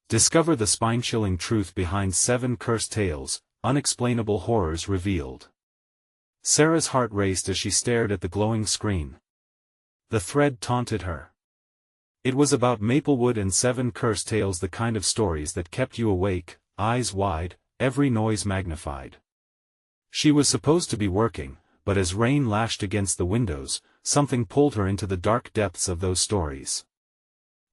Discover the spine-chilling truth behind 7 cursed tales, unexplainable horrors revealed. Sarah's heart raced as she stared at the glowing screen. The thread taunted her. It was about Maplewood and 7 cursed tales, the kind of stories that kept you awake, eyes wide, every noise magnified. She was supposed to be working, but as rain lashed against the windows, something pulled her into the dark depths of those stories.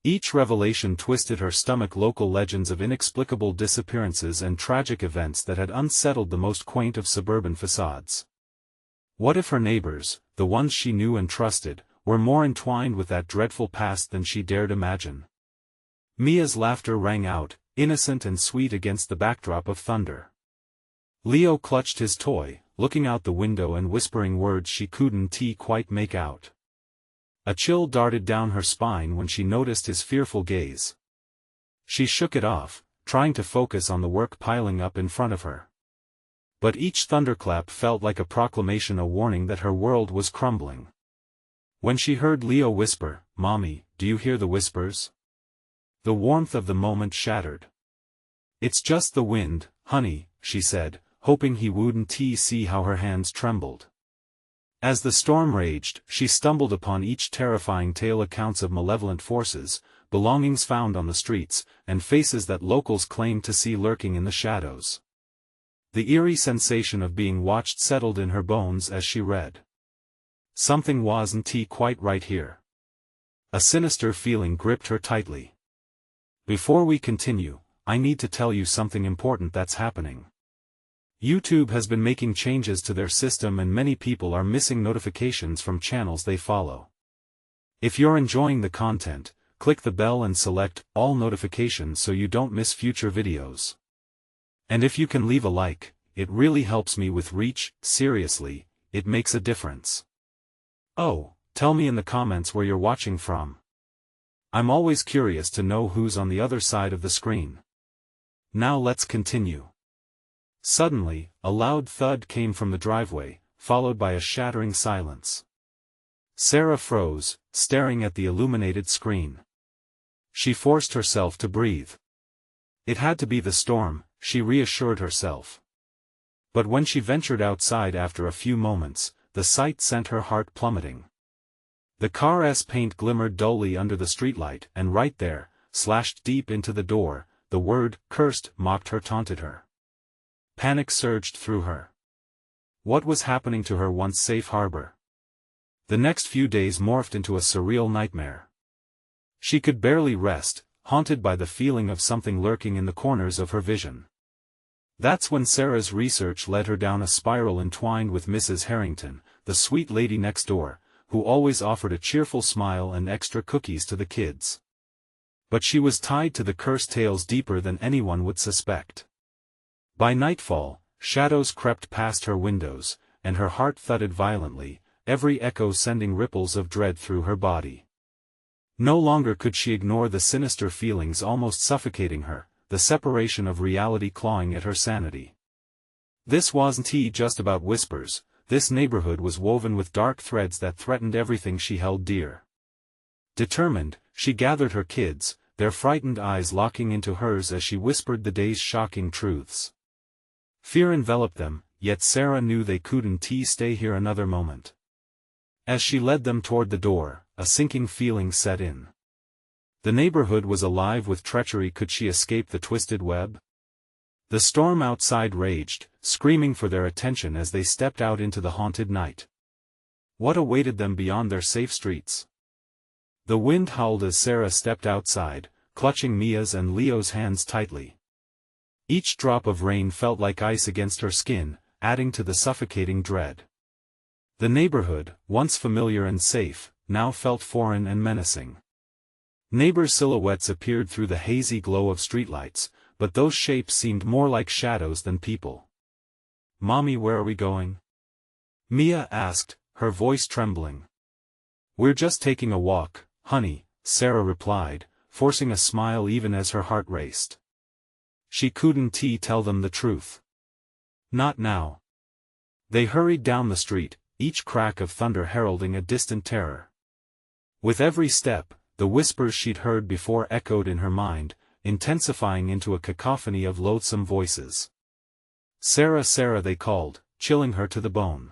Each revelation twisted her stomach. Local legends of inexplicable disappearances and tragic events that had unsettled the most quaint of suburban facades. What if her neighbors, the ones she knew and trusted, were more entwined with that dreadful past than she dared imagine? Mia's laughter rang out, innocent and sweet against the backdrop of thunder. Leo clutched his toy, looking out the window and whispering words she couldn't quite make out. A chill darted down her spine when she noticed his fearful gaze. She shook it off, trying to focus on the work piling up in front of her. But each thunderclap felt like a proclamation, a warning that her world was crumbling. When she heard Leo whisper, "Mommy, do you hear the whispers?" The warmth of the moment shattered. "It's just the wind, honey," she said, hoping he wouldn't see how her hands trembled. As the storm raged, she stumbled upon each terrifying tale, accounts of malevolent forces, belongings found on the streets, and faces that locals claimed to see lurking in the shadows. The eerie sensation of being watched settled in her bones as she read. Something wasn't quite right here. A sinister feeling gripped her tightly. "Before we continue, I need to tell you something important that's happening. YouTube has been making changes to their system and many people are missing notifications from channels they follow. If you're enjoying the content, click the bell and select all notifications so you don't miss future videos. And if you can leave a like, it really helps me with reach. Seriously, it makes a difference. Oh, tell me in the comments where you're watching from. I'm always curious to know who's on the other side of the screen. Now let's continue." Suddenly, a loud thud came from the driveway, followed by a shattering silence. Sarah froze, staring at the illuminated screen. She forced herself to breathe. It had to be the storm, she reassured herself. But when she ventured outside after a few moments, the sight sent her heart plummeting. The car's paint glimmered dully under the streetlight, and right there, slashed deep into the door, the word "cursed" mocked her, taunted her. Panic surged through her. What was happening to her once safe harbor? The next few days morphed into a surreal nightmare. She could barely rest, haunted by the feeling of something lurking in the corners of her vision. That's when Sarah's research led her down a spiral entwined with Mrs. Harrington, the sweet lady next door, who always offered a cheerful smile and extra cookies to the kids. But she was tied to the cursed tales deeper than anyone would suspect. By nightfall, shadows crept past her windows, and her heart thudded violently, every echo sending ripples of dread through her body. No longer could she ignore the sinister feelings almost suffocating her, the separation of reality clawing at her sanity. This wasn't just about whispers, this neighborhood was woven with dark threads that threatened everything she held dear. Determined, she gathered her kids, their frightened eyes locking into hers as she whispered the day's shocking truths. Fear enveloped them, yet Sarah knew they couldn't stay here another moment. As she led them toward the door, a sinking feeling set in. The neighborhood was alive with treachery. Could she escape the twisted web? The storm outside raged, screaming for their attention as they stepped out into the haunted night. What awaited them beyond their safe streets? The wind howled as Sarah stepped outside, clutching Mia's and Leo's hands tightly. Each drop of rain felt like ice against her skin, adding to the suffocating dread. The neighborhood, once familiar and safe, now felt foreign and menacing. Neighbors' silhouettes appeared through the hazy glow of streetlights, but those shapes seemed more like shadows than people. "Mommy, where are we going?" Mia asked, her voice trembling. "We're just taking a walk, honey," Sarah replied, forcing a smile even as her heart raced. She couldn't tell them the truth. Not now. They hurried down the street, each crack of thunder heralding a distant terror. With every step, the whispers she'd heard before echoed in her mind, intensifying into a cacophony of loathsome voices. Sarah, Sarah, they called, chilling her to the bone.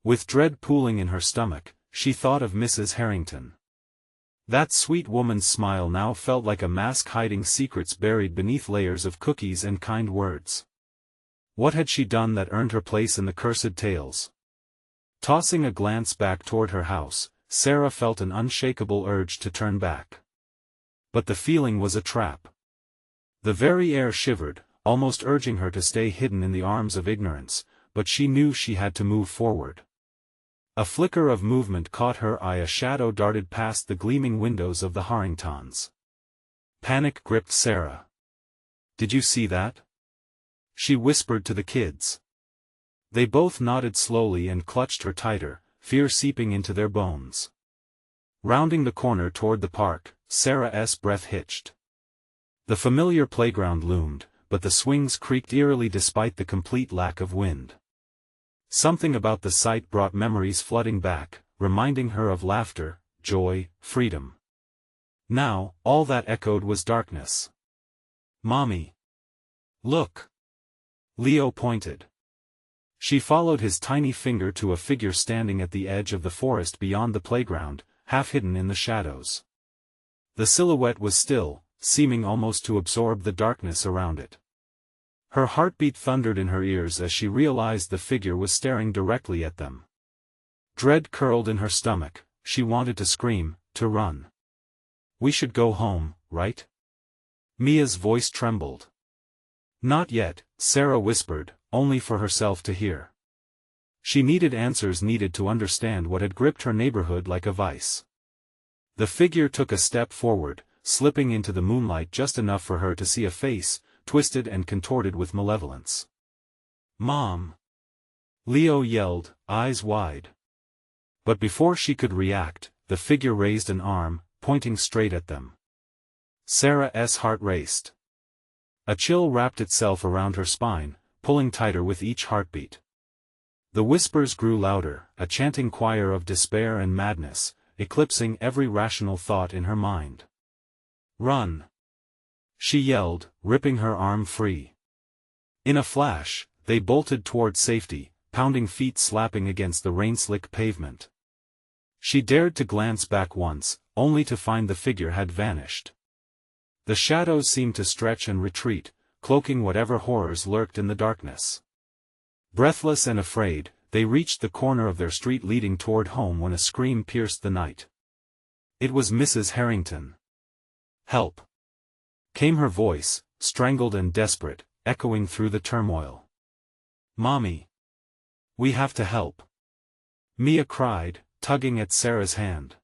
With dread pooling in her stomach, she thought of Mrs. Harrington. That sweet woman's smile now felt like a mask hiding secrets buried beneath layers of cookies and kind words. What had she done that earned her place in the cursed tales? Tossing a glance back toward her house, Sarah felt an unshakable urge to turn back. But the feeling was a trap. The very air shivered, almost urging her to stay hidden in the arms of ignorance, but she knew she had to move forward. A flicker of movement caught her eye. A shadow darted past the gleaming windows of the Harringtons. Panic gripped Sarah. "Did you see that?" she whispered to the kids. They both nodded slowly and clutched her tighter, fear seeping into their bones. Rounding the corner toward the park, Sarah's breath hitched. The familiar playground loomed, but the swings creaked eerily despite the complete lack of wind. Something about the sight brought memories flooding back, reminding her of laughter, joy, freedom. Now, all that echoed was darkness. "Mommy! Look!" Leo pointed. She followed his tiny finger to a figure standing at the edge of the forest beyond the playground, half hidden in the shadows. The silhouette was still, seeming almost to absorb the darkness around it. Her heartbeat thundered in her ears as she realized the figure was staring directly at them. Dread curled in her stomach. She wanted to scream, to run. "We should go home, right?" Mia's voice trembled. "Not yet," Sarah whispered, only for herself to hear. She needed answers, needed to understand what had gripped her neighborhood like a vice. The figure took a step forward, slipping into the moonlight just enough for her to see a face, twisted and contorted with malevolence. "Mom!" Leo yelled, eyes wide. But before she could react, the figure raised an arm, pointing straight at them. Sarah's heart raced. A chill wrapped itself around her spine, pulling tighter with each heartbeat. The whispers grew louder, a chanting choir of despair and madness, eclipsing every rational thought in her mind. "Run!" she yelled, ripping her arm free. In a flash, they bolted toward safety, pounding feet slapping against the rain-slick pavement. She dared to glance back once, only to find the figure had vanished. The shadows seemed to stretch and retreat, cloaking whatever horrors lurked in the darkness. Breathless and afraid, they reached the corner of their street leading toward home when a scream pierced the night. It was Mrs. Harrington. "Help!" came her voice, strangled and desperate, echoing through the turmoil. "Mommy! We have to help!" Mia cried, tugging at Sarah's hand.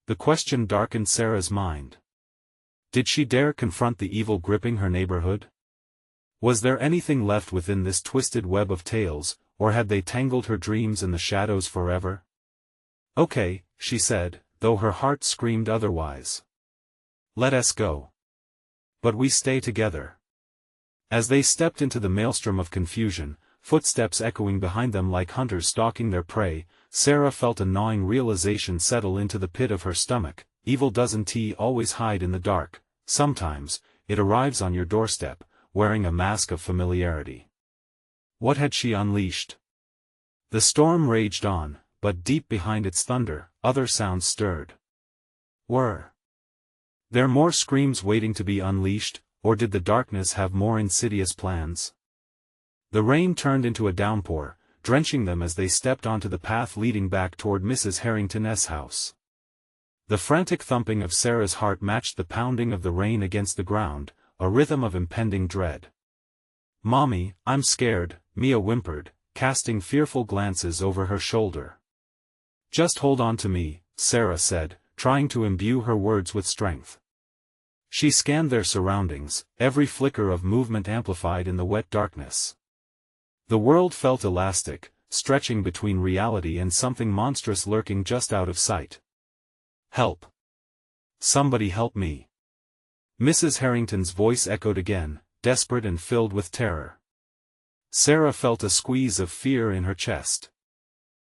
The question darkened Sarah's mind. Did she dare confront the evil gripping her neighborhood? Was there anything left within this twisted web of tales, or had they tangled her dreams in the shadows forever? "Okay," she said, though her heart screamed otherwise. "Let us go. But we stay together." As they stepped into the maelstrom of confusion, footsteps echoing behind them like hunters stalking their prey, Sarah felt a gnawing realization settle into the pit of her stomach. Evil doesn't always hide in the dark. Sometimes, it arrives on your doorstep, wearing a mask of familiarity. What had she unleashed? The storm raged on, but deep behind its thunder, other sounds stirred. Were there more screams waiting to be unleashed, or did the darkness have more insidious plans? The rain turned into a downpour, drenching them as they stepped onto the path leading back toward Mrs. Harrington's house. The frantic thumping of Sarah's heart matched the pounding of the rain against the ground, a rhythm of impending dread. "Mommy, I'm scared," Mia whimpered, casting fearful glances over her shoulder. "Just hold on to me," Sarah said, trying to imbue her words with strength. She scanned their surroundings, every flicker of movement amplified in the wet darkness. The world felt elastic, stretching between reality and something monstrous lurking just out of sight. "Help! Somebody help me!" Mrs. Harrington's voice echoed again, desperate and filled with terror. Sarah felt a squeeze of fear in her chest.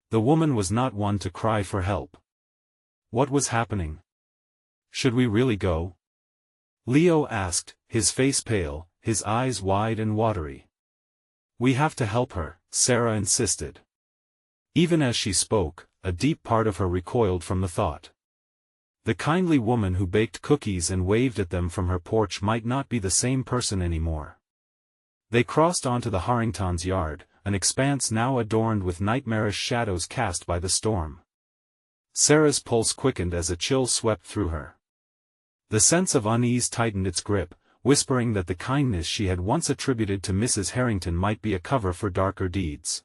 The woman was not one to cry for help. What was happening? Should we really go? Leo asked, his face pale, his eyes wide and watery. We have to help her, Sarah insisted. Even as she spoke, a deep part of her recoiled from the thought. The kindly woman who baked cookies and waved at them from her porch might not be the same person anymore. They crossed onto the Harringtons' yard, an expanse now adorned with nightmarish shadows cast by the storm. Sarah's pulse quickened as a chill swept through her. The sense of unease tightened its grip, whispering that the kindness she had once attributed to Mrs. Harrington might be a cover for darker deeds.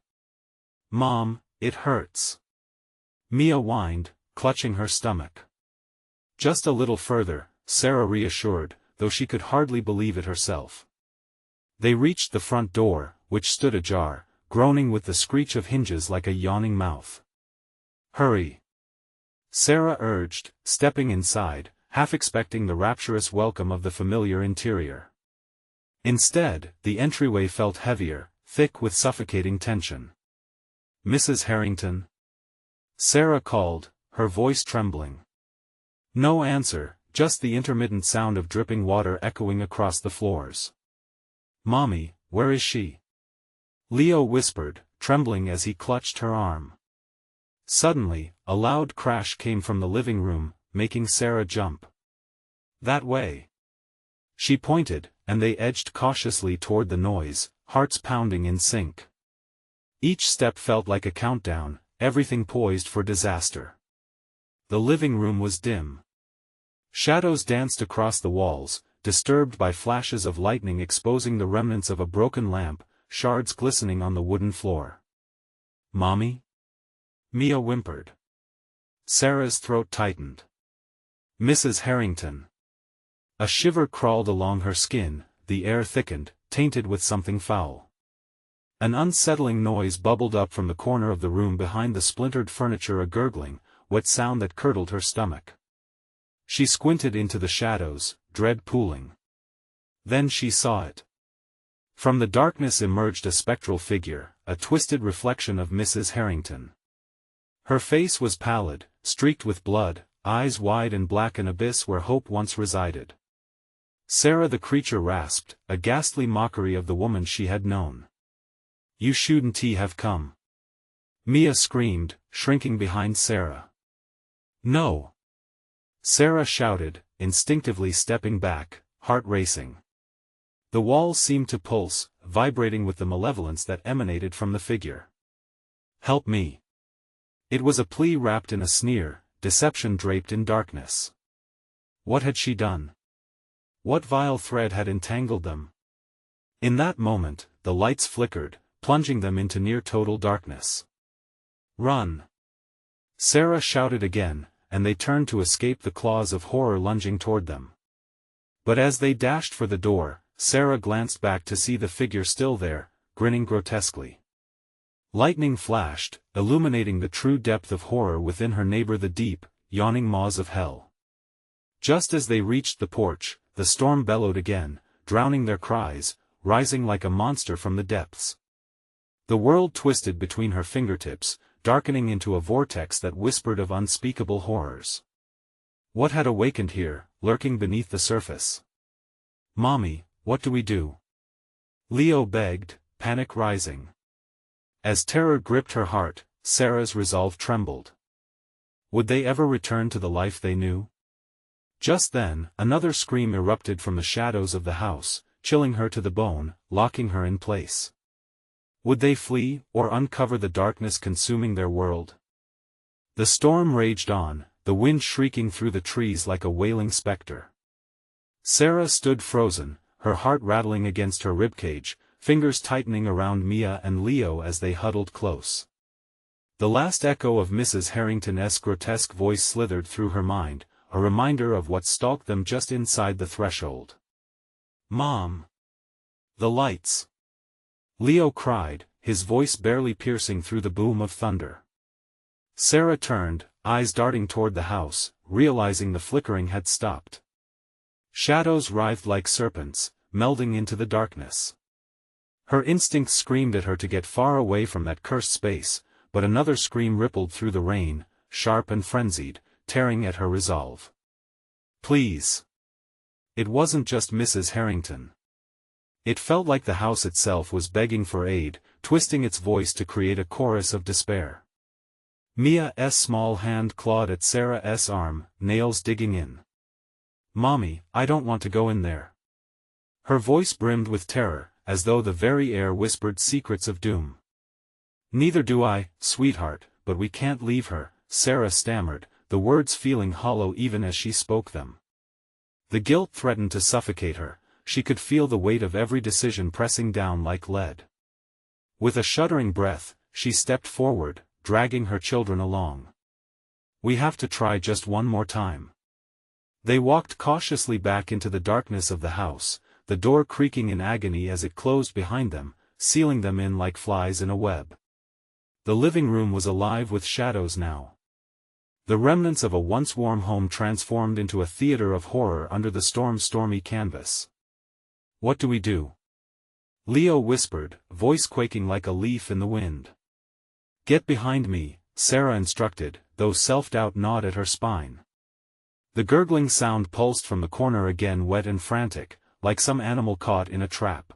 Mom, it hurts. Mia whined, clutching her stomach. Just a little further, Sarah reassured, though she could hardly believe it herself. They reached the front door, which stood ajar, groaning with the screech of hinges like a yawning mouth. Hurry! Sarah urged, stepping inside, half expecting the rapturous welcome of the familiar interior. Instead, the entryway felt heavier, thick with suffocating tension. Mrs. Harrington? Sarah called, her voice trembling. No answer, just the intermittent sound of dripping water echoing across the floors. Mommy, where is she? Leo whispered, trembling as he clutched her arm. Suddenly, a loud crash came from the living room, making Sarah jump. That way. She pointed, and they edged cautiously toward the noise, hearts pounding in sync. Each step felt like a countdown, everything poised for disaster. The living room was dim. Shadows danced across the walls, disturbed by flashes of lightning exposing the remnants of a broken lamp, shards glistening on the wooden floor. Mommy? Mia whimpered. Sarah's throat tightened. Mrs. Harrington. A shiver crawled along her skin, the air thickened, tainted with something foul. An unsettling noise bubbled up from the corner of the room behind the splintered furniture, a gurgling, wet sound that curdled her stomach. She squinted into the shadows, dread pooling. Then she saw it. From the darkness emerged a spectral figure, a twisted reflection of Mrs. Harrington. Her face was pallid, streaked with blood, eyes wide and black, an abyss where hope once resided. Sarah, the creature rasped, a ghastly mockery of the woman she had known. You shouldn't have come. Mia screamed, shrinking behind Sarah. No! Sarah shouted, instinctively stepping back, heart racing. The walls seemed to pulse, vibrating with the malevolence that emanated from the figure. Help me! It was a plea wrapped in a sneer, deception draped in darkness. What had she done? What vile thread had entangled them? In that moment, the lights flickered, plunging them into near-total darkness. Run! Sarah shouted again, and they turned to escape the claws of horror lunging toward them. But as they dashed for the door, Sarah glanced back to see the figure still there, grinning grotesquely. Lightning flashed, illuminating the true depth of horror within her neighbor, the deep, yawning maws of hell. Just as they reached the porch, the storm bellowed again, drowning their cries, rising like a monster from the depths. The world twisted between her fingertips, darkening into a vortex that whispered of unspeakable horrors. What had awakened here, lurking beneath the surface? Mommy, what do we do? Leo begged, panic rising. As terror gripped her heart, Sarah's resolve trembled. Would they ever return to the life they knew? Just then, another scream erupted from the shadows of the house, chilling her to the bone, locking her in place. Would they flee, or uncover the darkness consuming their world? The storm raged on, the wind shrieking through the trees like a wailing specter. Sarah stood frozen, her heart rattling against her ribcage, fingers tightening around Mia and Leo as they huddled close. The last echo of Mrs. Harrington's grotesque voice slithered through her mind, a reminder of what stalked them just inside the threshold. Mom! The lights! Leo cried, his voice barely piercing through the boom of thunder. Sarah turned, eyes darting toward the house, realizing the flickering had stopped. Shadows writhed like serpents, melding into the darkness. Her instincts screamed at her to get far away from that cursed space, but another scream rippled through the rain, sharp and frenzied, tearing at her resolve. Please! It wasn't just Mrs. Harrington. It felt like the house itself was begging for aid, twisting its voice to create a chorus of despair. Mia's small hand clawed at Sarah's arm, nails digging in. "Mommy, I don't want to go in there." Her voice brimmed with terror, as though the very air whispered secrets of doom. "Neither do I, sweetheart, but we can't leave her," Sarah stammered, the words feeling hollow even as she spoke them. The guilt threatened to suffocate her, she could feel the weight of every decision pressing down like lead. With a shuddering breath, she stepped forward, dragging her children along. "We have to try just one more time." They walked cautiously back into the darkness of the house, the door creaking in agony as it closed behind them, sealing them in like flies in a web. The living room was alive with shadows now. The remnants of a once warm home transformed into a theater of horror under the storm's stormy canvas. "What do we do?" Leo whispered, voice quaking like a leaf in the wind. "Get behind me," Sarah instructed, though self-doubt gnawed at her spine. The gurgling sound pulsed from the corner again, wet and frantic, like some animal caught in a trap.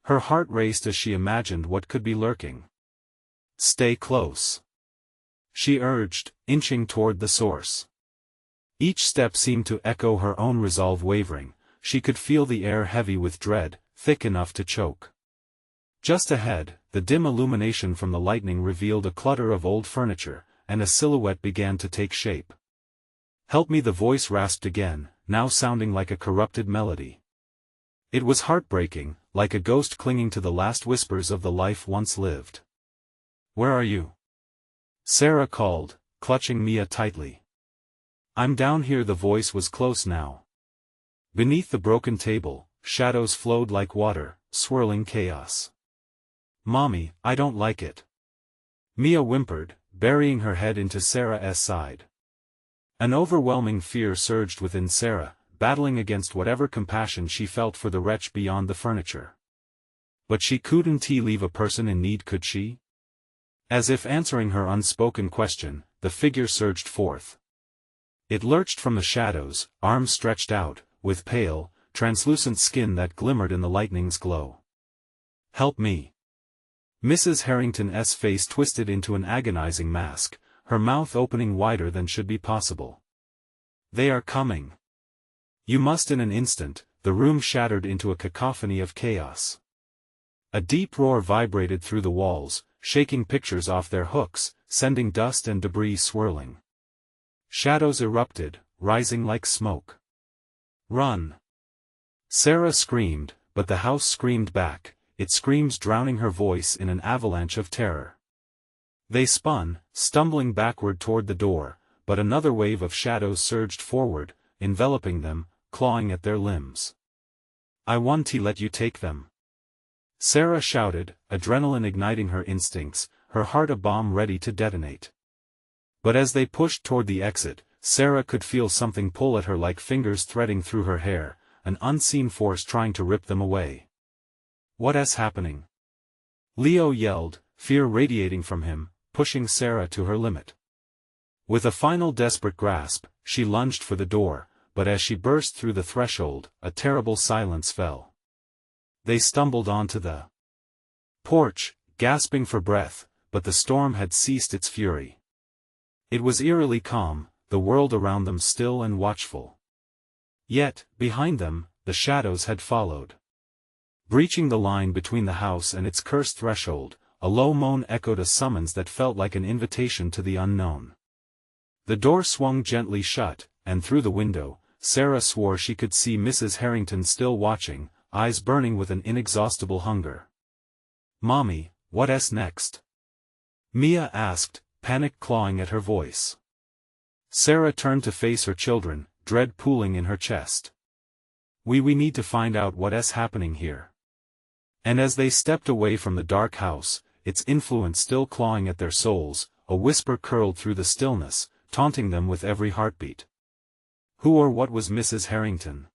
Her heart raced as she imagined what could be lurking. "Stay close," she urged, inching toward the source. Each step seemed to echo her own resolve wavering, she could feel the air heavy with dread, thick enough to choke. Just ahead, the dim illumination from the lightning revealed a clutter of old furniture, and a silhouette began to take shape. "Help me," the voice rasped again, now sounding like a corrupted melody. It was heartbreaking, like a ghost clinging to the last whispers of the life once lived. "Where are you?" Sarah called, clutching Mia tightly. "I'm down here." The voice was close now. Beneath the broken table, shadows flowed like water, swirling chaos. "Mommy, I don't like it." Mia whimpered, burying her head into Sarah's side. An overwhelming fear surged within Sarah, battling against whatever compassion she felt for the wretch beyond the furniture. But she couldn't leave a person in need, could she? As if answering her unspoken question, the figure surged forth. It lurched from the shadows, arms stretched out, with pale, translucent skin that glimmered in the lightning's glow. "Help me." Mrs. Harrington's face twisted into an agonizing mask, her mouth opening wider than should be possible. "They are coming." "You must." In an instant, the room shattered into a cacophony of chaos. A deep roar vibrated through the walls, shaking pictures off their hooks, sending dust and debris swirling. Shadows erupted, rising like smoke. "Run!" Sarah screamed, but the house screamed back, its screams drowning her voice in an avalanche of terror. They spun, stumbling backward toward the door, but another wave of shadows surged forward, enveloping them, clawing at their limbs. "I want to let you take them," Sarah shouted, adrenaline igniting her instincts, her heart a bomb ready to detonate. But as they pushed toward the exit, Sarah could feel something pull at her like fingers threading through her hair, an unseen force trying to rip them away. "What's happening?" Leo yelled, fear radiating from him, pushing Sarah to her limit. With a final desperate grasp, she lunged for the door, but as she burst through the threshold, a terrible silence fell. They stumbled onto the porch, gasping for breath, but the storm had ceased its fury. It was eerily calm, the world around them still and watchful. Yet, behind them, the shadows had followed. Breaching the line between the house and its cursed threshold, a low moan echoed a summons that felt like an invitation to the unknown. The door swung gently shut, and through the window, Sarah swore she could see Mrs. Harrington still watching, eyes burning with an inexhaustible hunger. "Mommy, what's next?" Mia asked, panic clawing at her voice. Sarah turned to face her children, dread pooling in her chest. We need to find out what's happening here." And as they stepped away from the dark house, its influence still clawing at their souls, a whisper curled through the stillness, taunting them with every heartbeat. Who or what was Mrs. Harrington?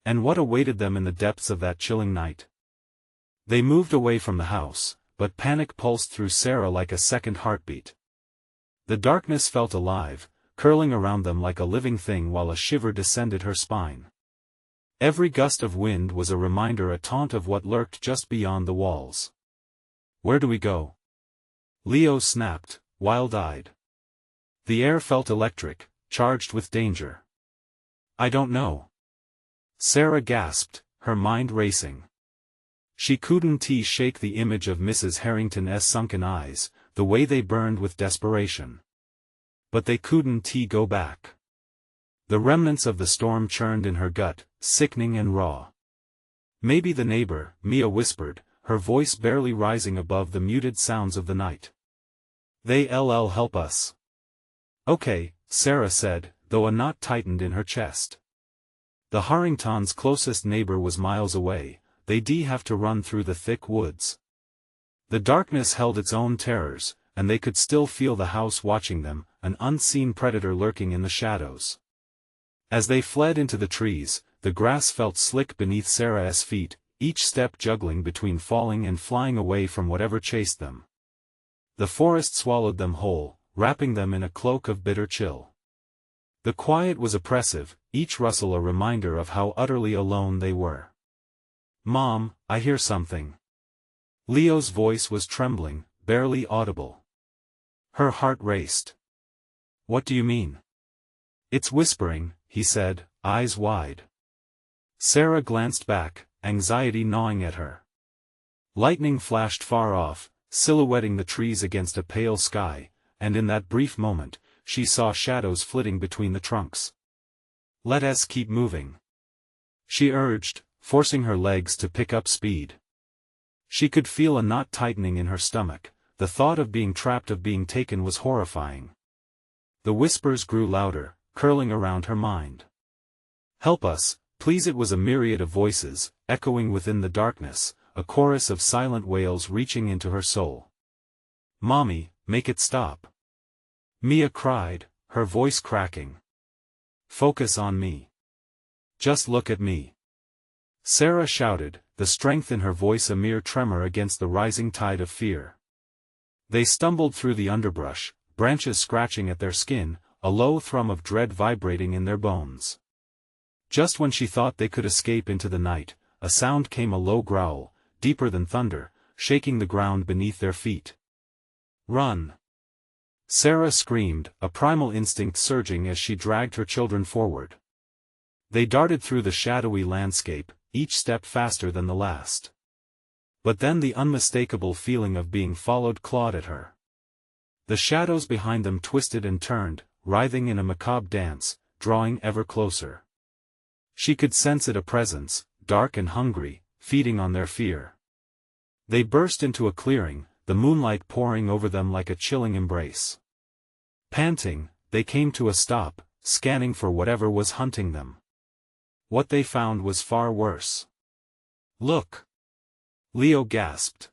And what awaited them in the depths of that chilling night? They moved away from the house, but panic pulsed through Sarah like a second heartbeat. The darkness felt alive, curling around them like a living thing while a shiver descended her spine. Every gust of wind was a reminder, a taunt of what lurked just beyond the walls. "Where do we go?" Leo snapped, wild-eyed. The air felt electric, charged with danger. "I don't know." Sarah gasped, her mind racing. She couldn't shake the image of Mrs. Harrington's sunken eyes, the way they burned with desperation. But they couldn't go back. The remnants of the storm churned in her gut, sickening and raw. "Maybe the neighbor," Mia whispered, her voice barely rising above the muted sounds of the night. "They'll help us." "Okay," Sarah said, though a knot tightened in her chest. The Harringtons' closest neighbor was miles away, they'd have to run through the thick woods. The darkness held its own terrors, and they could still feel the house watching them, an unseen predator lurking in the shadows. As they fled into the trees, the grass felt slick beneath Sarah's feet, each step juggling between falling and flying away from whatever chased them. The forest swallowed them whole, wrapping them in a cloak of bitter chill. The quiet was oppressive, each rustle a reminder of how utterly alone they were. "Mom, I hear something." Leo's voice was trembling, barely audible. Her heart raced. "What do you mean?" "It's whispering," he said, eyes wide. Sarah glanced back, anxiety gnawing at her. Lightning flashed far off, silhouetting the trees against a pale sky, and in that brief moment, she saw shadows flitting between the trunks. "Let us keep moving," she urged, forcing her legs to pick up speed. She could feel a knot tightening in her stomach, the thought of being trapped, of being taken, was horrifying. The whispers grew louder, curling around her mind. "Help us, please." It was a myriad of voices, echoing within the darkness, a chorus of silent wails reaching into her soul. "Mommy, make it stop," Mia cried, her voice cracking. "Focus on me. Just look at me," Sarah shouted, the strength in her voice a mere tremor against the rising tide of fear. They stumbled through the underbrush, branches scratching at their skin, a low thrum of dread vibrating in their bones. Just when she thought they could escape into the night, a sound came, a low growl, deeper than thunder, shaking the ground beneath their feet. "Run!" Sarah screamed, a primal instinct surging as she dragged her children forward. They darted through the shadowy landscape, each step faster than the last. But then the unmistakable feeling of being followed clawed at her. The shadows behind them twisted and turned, writhing in a macabre dance, drawing ever closer. She could sense it, a presence, dark and hungry, feeding on their fear. They burst into a clearing, the moonlight pouring over them like a chilling embrace. Panting, they came to a stop, scanning for whatever was hunting them. What they found was far worse. "Look!" Leo gasped.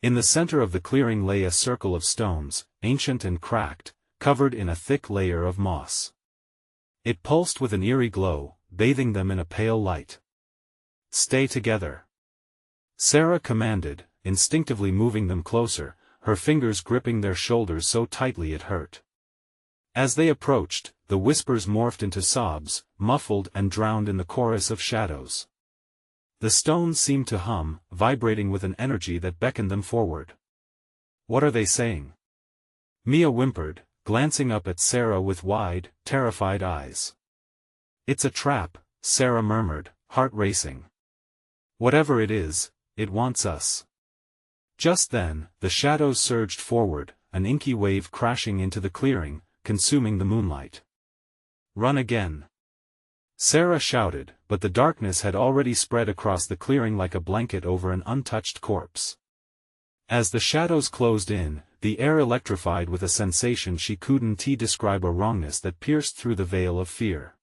In the center of the clearing lay a circle of stones, ancient and cracked, covered in a thick layer of moss. It pulsed with an eerie glow, bathing them in a pale light. "Stay together," Sarah commanded, instinctively moving them closer, her fingers gripping their shoulders so tightly it hurt. As they approached, the whispers morphed into sobs, muffled and drowned in the chorus of shadows. The stones seemed to hum, vibrating with an energy that beckoned them forward. "What are they saying?" Mia whimpered, glancing up at Sarah with wide, terrified eyes. "It's a trap," Sarah murmured, heart racing. "Whatever it is, it wants us." Just then, the shadows surged forward, an inky wave crashing into the clearing, consuming the moonlight. "Run again!" Sarah shouted, but the darkness had already spread across the clearing like a blanket over an untouched corpse. As the shadows closed in, the air electrified with a sensation she couldn't describe, a wrongness that pierced through the veil of fear.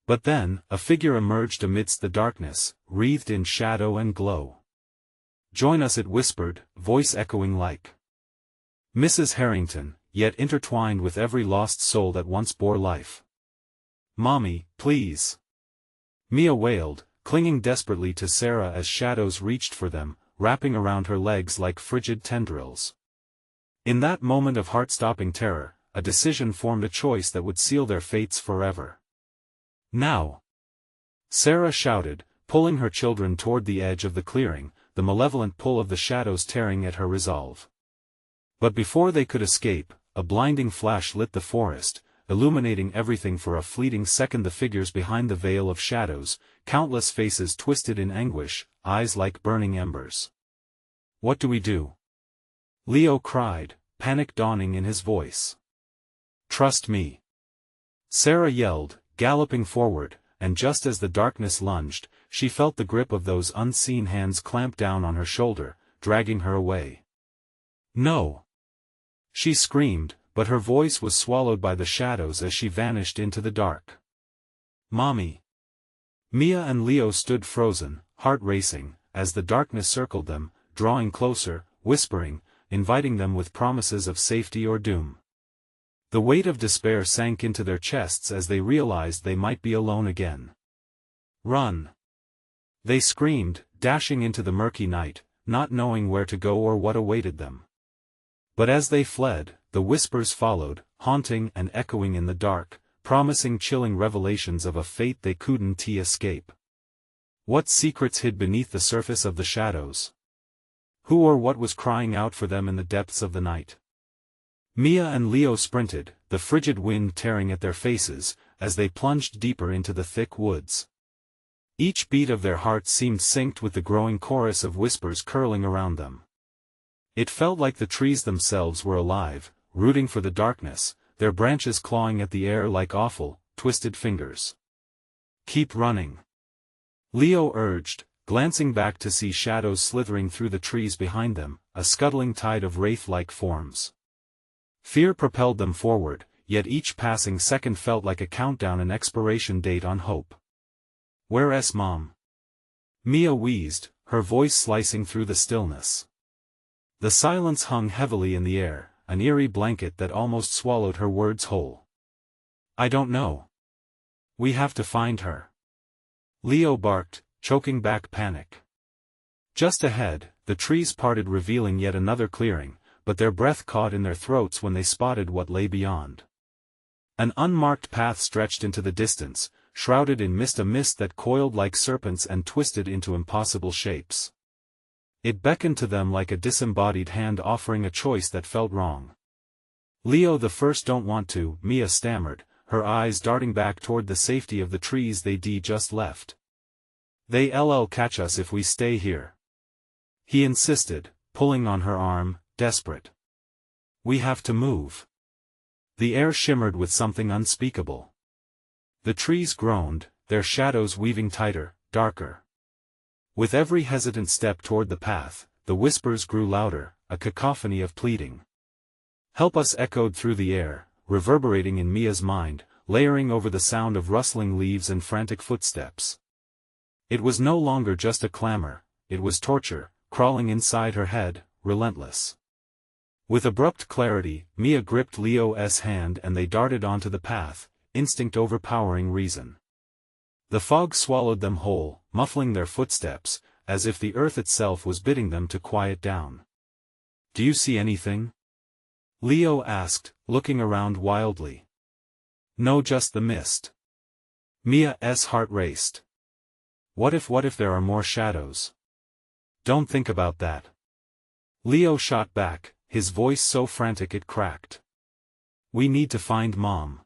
But then, a figure emerged amidst the darkness, wreathed in shadow and glow. "Join us," it whispered, voice echoing like Mrs. Harrington, yet intertwined with every lost soul that once bore life. "Mommy, please!" Mia wailed, clinging desperately to Sarah as shadows reached for them, wrapping around her legs like frigid tendrils. In that moment of heart-stopping terror, a decision formed, a choice that would seal their fates forever. "Now!" Sarah shouted, pulling her children toward the edge of the clearing, the malevolent pull of the shadows tearing at her resolve. But before they could escape, a blinding flash lit the forest, illuminating everything for a fleeting second. The figures behind the veil of shadows, countless faces twisted in anguish, eyes like burning embers. "What do we do?" Leo cried, panic dawning in his voice. "Trust me," Sarah yelled, galloping forward, and just as the darkness lunged, she felt the grip of those unseen hands clamp down on her shoulder, dragging her away. "No!" she screamed, but her voice was swallowed by the shadows as she vanished into the dark. "Mommy!" Mia and Leo stood frozen, heart racing, as the darkness circled them, drawing closer, whispering, inviting them with promises of safety or doom. The weight of despair sank into their chests as they realized they might be alone again. "Run!" they screamed, dashing into the murky night, not knowing where to go or what awaited them. But as they fled, the whispers followed, haunting and echoing in the dark, promising chilling revelations of a fate they couldn't escape. What secrets hid beneath the surface of the shadows? Who or what was crying out for them in the depths of the night? Mia and Leo sprinted, the frigid wind tearing at their faces, as they plunged deeper into the thick woods. Each beat of their hearts seemed synced with the growing chorus of whispers curling around them. It felt like the trees themselves were alive, rooting for the darkness, their branches clawing at the air like awful, twisted fingers. "Keep running," Leo urged, glancing back to see shadows slithering through the trees behind them, a scuttling tide of wraith-like forms. Fear propelled them forward, yet each passing second felt like a countdown, an expiration date on hope. "Where's Mom?" Mia wheezed, her voice slicing through the stillness. The silence hung heavily in the air, an eerie blanket that almost swallowed her words whole. "I don't know. We have to find her," Leo barked, choking back panic. Just ahead, the trees parted, revealing yet another clearing, but their breath caught in their throats when they spotted what lay beyond. An unmarked path stretched into the distance, shrouded in mist, a mist that coiled like serpents and twisted into impossible shapes. It beckoned to them like a disembodied hand offering a choice that felt wrong. "Leo, the first don't want to," Mia stammered, her eyes darting back toward the safety of the trees they'd just left. "They'll catch us if we stay here," he insisted, pulling on her arm, desperate. "We have to move." The air shimmered with something unspeakable. The trees groaned, their shadows weaving tighter, darker. With every hesitant step toward the path, the whispers grew louder, a cacophony of pleading. "Help us," echoed through the air, reverberating in Mia's mind, layering over the sound of rustling leaves and frantic footsteps. It was no longer just a clamor, it was torture, crawling inside her head, relentless. With abrupt clarity, Mia gripped Leo's hand and they darted onto the path, instinct overpowering reason. The fog swallowed them whole, muffling their footsteps, as if the earth itself was bidding them to quiet down. "Do you see anything?" Leo asked, looking around wildly. "No, just the mist." Mia's heart raced. What if there are more shadows?" "Don't think about that," Leo shot back, his voice so frantic it cracked. "We need to find Mom."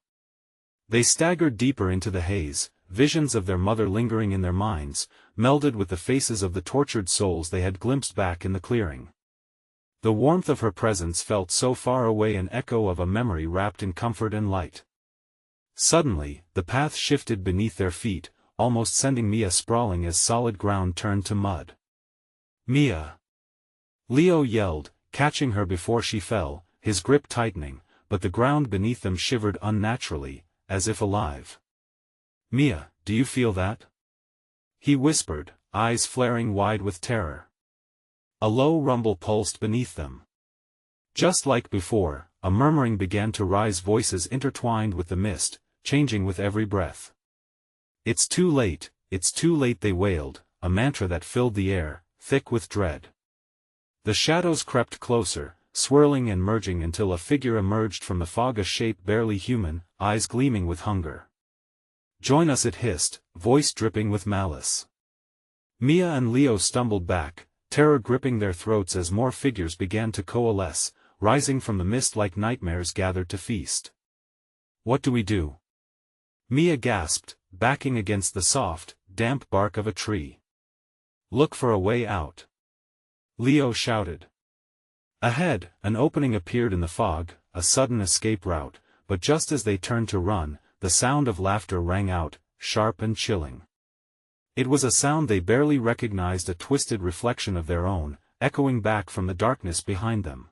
They staggered deeper into the haze, visions of their mother lingering in their minds, melded with the faces of the tortured souls they had glimpsed back in the clearing. The warmth of her presence felt so far away, an echo of a memory wrapped in comfort and light. Suddenly, the path shifted beneath their feet, almost sending Mia sprawling as solid ground turned to mud. "Mia!" Leo yelled, catching her before she fell, his grip tightening, but the ground beneath them shivered unnaturally, as if alive. "Mia, do you feel that?" he whispered, eyes flaring wide with terror. A low rumble pulsed beneath them. Just like before, a murmuring began to rise, voices intertwined with the mist, changing with every breath. It's too late," they wailed, a mantra that filled the air, thick with dread. The shadows crept closer, swirling and merging until a figure emerged from the fog, a shape barely human, eyes gleaming with hunger. "Join us," it hissed, voice dripping with malice. Mia and Leo stumbled back, terror gripping their throats as more figures began to coalesce, rising from the mist like nightmares gathered to feast. "What do we do?" Mia gasped, backing against the soft, damp bark of a tree. "Look for a way out," Leo shouted. Ahead, an opening appeared in the fog, a sudden escape route, but just as they turned to run, the sound of laughter rang out, sharp and chilling. It was a sound they barely recognized, a twisted reflection of their own, echoing back from the darkness behind them.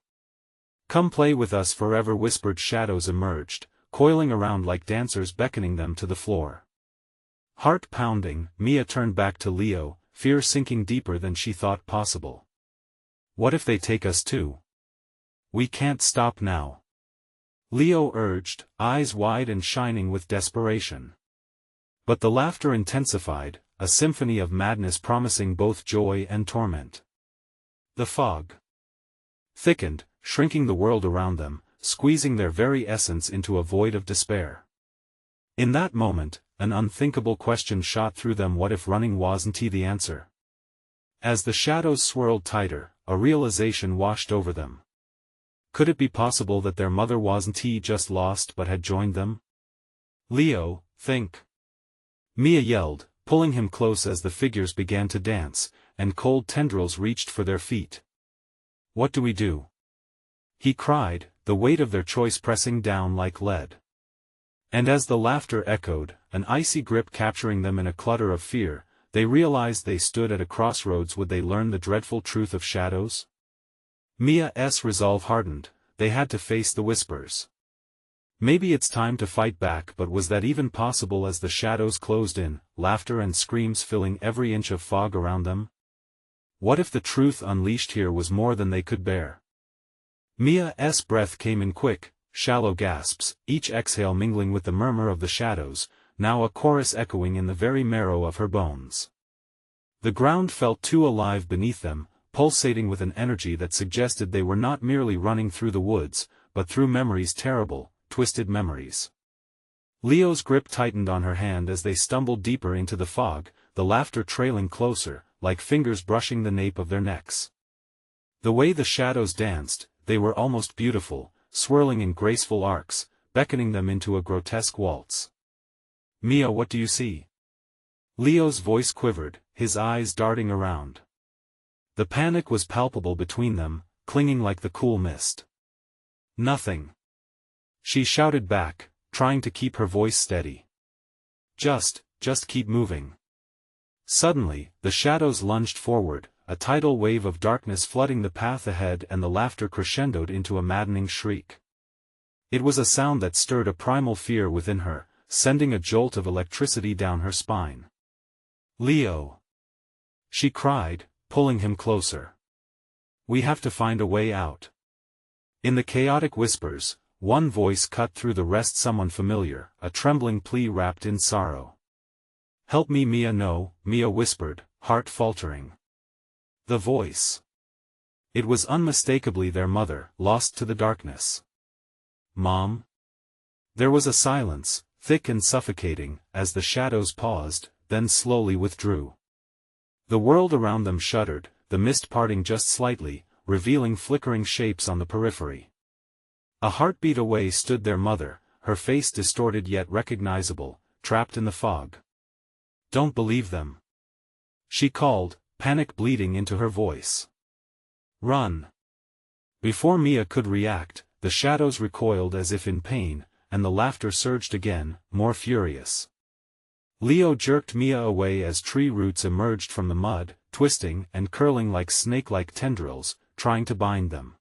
"Come play with us forever," whispered shadows emerged, coiling around like dancers beckoning them to the floor. Heart pounding, Mia turned back to Leo, fear sinking deeper than she thought possible. "What if they take us too? We can't stop now," Leo urged, eyes wide and shining with desperation. But the laughter intensified, a symphony of madness promising both joy and torment. The fog thickened, shrinking the world around them, squeezing their very essence into a void of despair. In that moment, an unthinkable question shot through them: what if running wasn't the answer? As the shadows swirled tighter, a realization washed over them. Could it be possible that their mother wasn't just lost but had joined them? "Leo, think!" Mia yelled, pulling him close as the figures began to dance, and cold tendrils reached for their feet. "What do we do?" he cried, the weight of their choice pressing down like lead. And as the laughter echoed, an icy grip capturing them in a clutter of fear, they realized they stood at a crossroads. Would they learn the dreadful truth of shadows? Mia's resolve hardened. They had to face the whispers. Maybe it's time to fight back, but was that even possible as the shadows closed in, laughter and screams filling every inch of fog around them? What if the truth unleashed here was more than they could bear? Mia's breath came in quick, shallow gasps, each exhale mingling with the murmur of the shadows, now a chorus echoing in the very marrow of her bones. The ground felt too alive beneath them, pulsating with an energy that suggested they were not merely running through the woods, but through memories, terrible, twisted memories. Leo's grip tightened on her hand as they stumbled deeper into the fog, the laughter trailing closer, like fingers brushing the nape of their necks. The way the shadows danced, they were almost beautiful, swirling in graceful arcs, beckoning them into a grotesque waltz. "Mia, what do you see?" Leo's voice quivered, his eyes darting around. The panic was palpable between them, clinging like the cool mist. "Nothing," she shouted back, trying to keep her voice steady. Just keep moving." Suddenly, the shadows lunged forward, a tidal wave of darkness flooding the path ahead, and the laughter crescendoed into a maddening shriek. It was a sound that stirred a primal fear within her, sending a jolt of electricity down her spine. "Leo!" she cried, pulling him closer. "We have to find a way out." In the chaotic whispers, one voice cut through the rest, someone familiar, a trembling plea wrapped in sorrow. "Help me, Mia." "No," Mia whispered, heart faltering. The voice. It was unmistakably their mother, lost to the darkness. "Mom?" There was a silence, thick and suffocating, as the shadows paused, then slowly withdrew. The world around them shuddered, the mist parting just slightly, revealing flickering shapes on the periphery. A heartbeat away stood their mother, her face distorted yet recognizable, trapped in the fog. "Don't believe them," she called, panic bleeding into her voice. "Run." Before Mia could react, the shadows recoiled as if in pain, and the laughter surged again, more furious. Leo jerked Mia away as tree roots emerged from the mud, twisting and curling like snake-like tendrils, trying to bind them.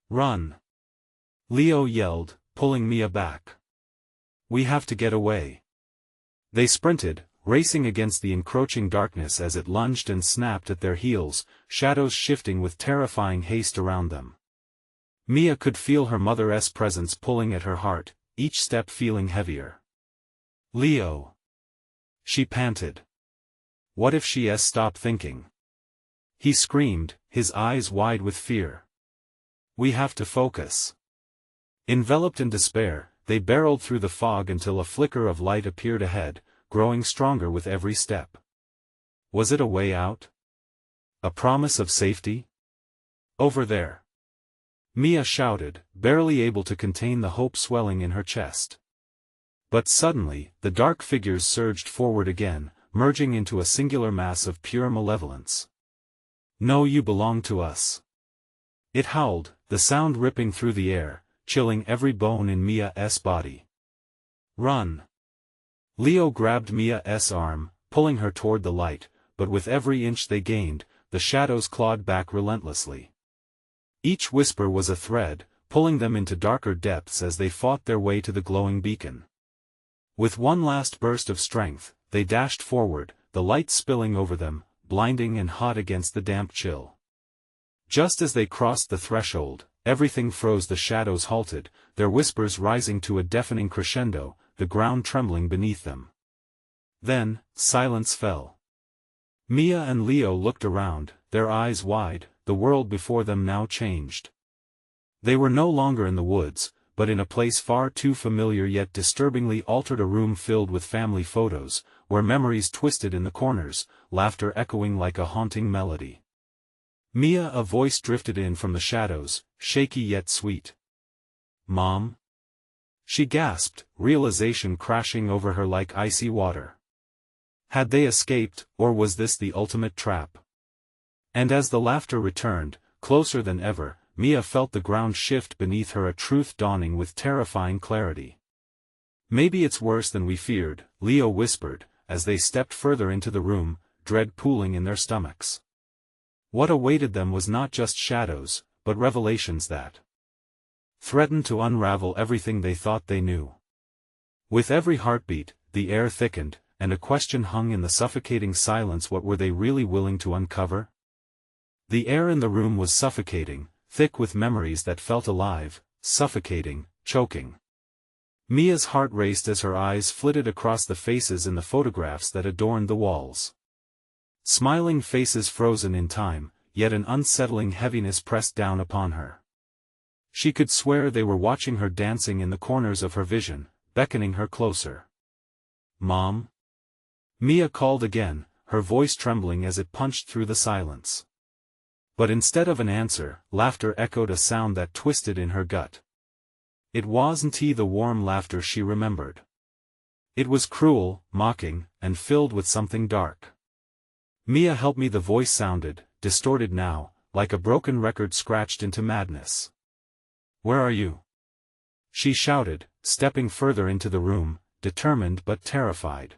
"Run!" Leo yelled, pulling Mia back. "We have to get away." They sprinted, racing against the encroaching darkness as it lunged and snapped at their heels, shadows shifting with terrifying haste around them. Mia could feel her mother's presence pulling at her heart, each step feeling heavier. "Leo!" she panted. "What if she stopped thinking?" He screamed, his eyes wide with fear. "We have to focus." Enveloped in despair, they barreled through the fog until a flicker of light appeared ahead, growing stronger with every step. Was it a way out? A promise of safety? Over there! Mia shouted, barely able to contain the hope swelling in her chest. But suddenly, the dark figures surged forward again, merging into a singular mass of pure malevolence. "No, you belong to us!" It howled, the sound ripping through the air, chilling every bone in Mia's body. "Run!" Leo grabbed Mia's arm, pulling her toward the light, but with every inch they gained, the shadows clawed back relentlessly. Each whisper was a thread, pulling them into darker depths as they fought their way to the glowing beacon. With one last burst of strength, they dashed forward, the light spilling over them, blinding and hot against the damp chill. Just as they crossed the threshold, everything froze. The shadows halted, their whispers rising to a deafening crescendo, the ground trembling beneath them. Then, silence fell. Mia and Leo looked around, their eyes wide, the world before them now changed. They were no longer in the woods, but in a place far too familiar yet disturbingly altered, a room filled with family photos, where memories twisted in the corners, laughter echoing like a haunting melody. "Mia," a voice drifted in from the shadows, shaky yet sweet. "Mom?" She gasped, realization crashing over her like icy water. Had they escaped, or was this the ultimate trap? And as the laughter returned, closer than ever, Mia felt the ground shift beneath her, a truth dawning with terrifying clarity. "Maybe it's worse than we feared," Leo whispered, as they stepped further into the room, dread pooling in their stomachs. What awaited them was not just shadows, but revelations that threatened to unravel everything they thought they knew. With every heartbeat, the air thickened, and a question hung in the suffocating silence: what were they really willing to uncover? The air in the room was suffocating, thick with memories that felt alive, suffocating, choking. Mia's heart raced as her eyes flitted across the faces in the photographs that adorned the walls. Smiling faces frozen in time, yet an unsettling heaviness pressed down upon her. She could swear they were watching her, dancing in the corners of her vision, beckoning her closer. "Mom?" Mia called again, her voice trembling as it punched through the silence. But instead of an answer, laughter echoed, a sound that twisted in her gut. It wasn't the warm laughter she remembered. It was cruel, mocking, and filled with something dark. "Mia, help me," the voice sounded, distorted now, like a broken record scratched into madness. "Where are you?" she shouted, stepping further into the room, determined but terrified.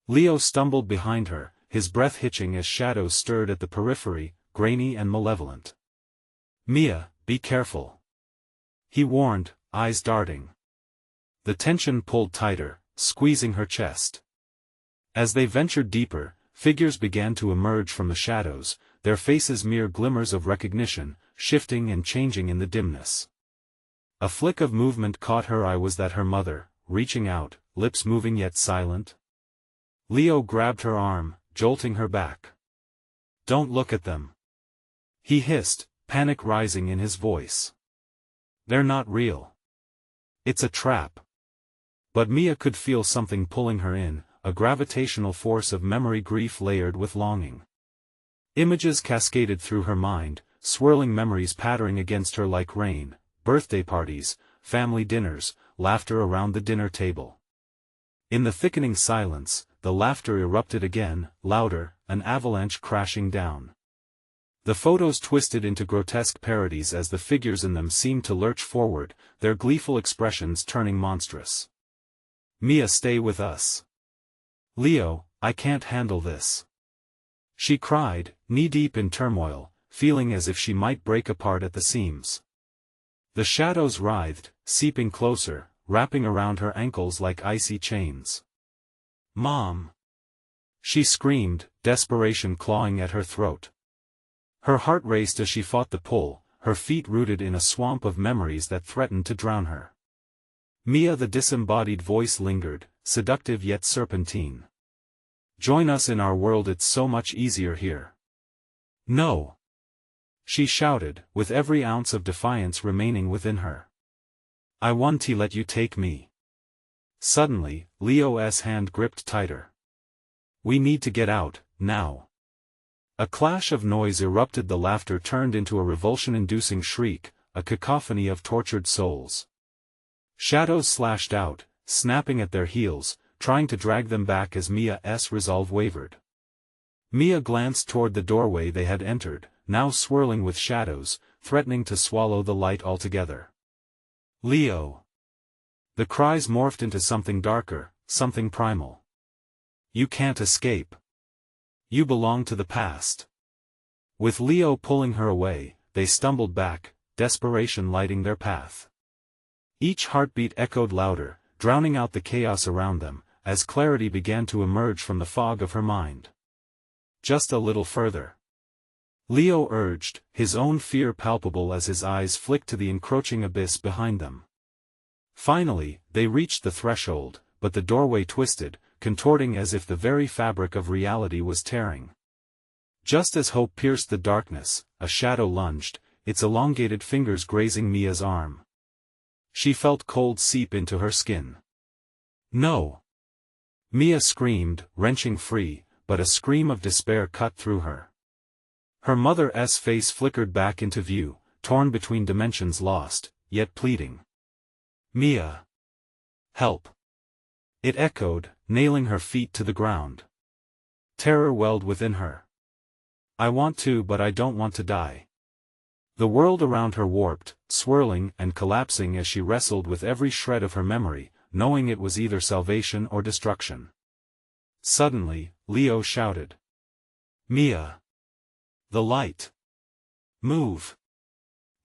Leo stumbled behind her, his breath hitching as shadows stirred at the periphery, grainy and malevolent. "Mia, be careful," he warned, eyes darting. The tension pulled tighter, squeezing her chest. As they ventured deeper, figures began to emerge from the shadows, their faces mere glimmers of recognition, shifting and changing in the dimness. A flick of movement caught her eye. Was that her mother, reaching out, lips moving yet silent? Leo grabbed her arm, jolting her back. "Don't look at them," he hissed, panic rising in his voice. "They're not real. It's a trap." But Mia could feel something pulling her in, a gravitational force of memory, grief layered with longing. Images cascaded through her mind, swirling memories pattering against her like rain: birthday parties, family dinners, laughter around the dinner table. In the thickening silence, the laughter erupted again, louder, an avalanche crashing down. The photos twisted into grotesque parodies as the figures in them seemed to lurch forward, their gleeful expressions turning monstrous. "Mia, stay with us." "Leo, I can't handle this," she cried, knee-deep in turmoil, feeling as if she might break apart at the seams. The shadows writhed, seeping closer, wrapping around her ankles like icy chains. "Mom!" she screamed, desperation clawing at her throat. Her heart raced as she fought the pull, her feet rooted in a swamp of memories that threatened to drown her. "Mia," the disembodied voice lingered, seductive yet serpentine. "Join us in our world, it's so much easier here." "No!" she shouted, with every ounce of defiance remaining within her. I want to let you take me. Suddenly, Leo's hand gripped tighter. We need to get out, now. A clash of noise erupted. The laughter turned into a revulsion-inducing shriek, a cacophony of tortured souls. Shadows slashed out, snapping at their heels, trying to drag them back as Mia's resolve wavered. Mia glanced toward the doorway they had entered, now swirling with shadows, threatening to swallow the light altogether. Leo! The cries morphed into something darker, something primal. You can't escape. You belong to the past. With Leo pulling her away, they stumbled back, desperation lighting their path. Each heartbeat echoed louder, drowning out the chaos around them, as clarity began to emerge from the fog of her mind. Just a little further. Leo urged, his own fear palpable as his eyes flicked to the encroaching abyss behind them. Finally, they reached the threshold, but the doorway twisted, contorting as if the very fabric of reality was tearing. Just as hope pierced the darkness, a shadow lunged, its elongated fingers grazing Mia's arm. She felt cold seep into her skin. No! Mia screamed, wrenching free, but a scream of despair cut through her. Her mother's face flickered back into view, torn between dimensions, lost, yet pleading. Mia! Help! It echoed, nailing her feet to the ground. Terror welled within her. I want to, but I don't want to die. The world around her warped, swirling and collapsing as she wrestled with every shred of her memory, knowing it was either salvation or destruction. Suddenly, Leo shouted. Mia! The light! Move!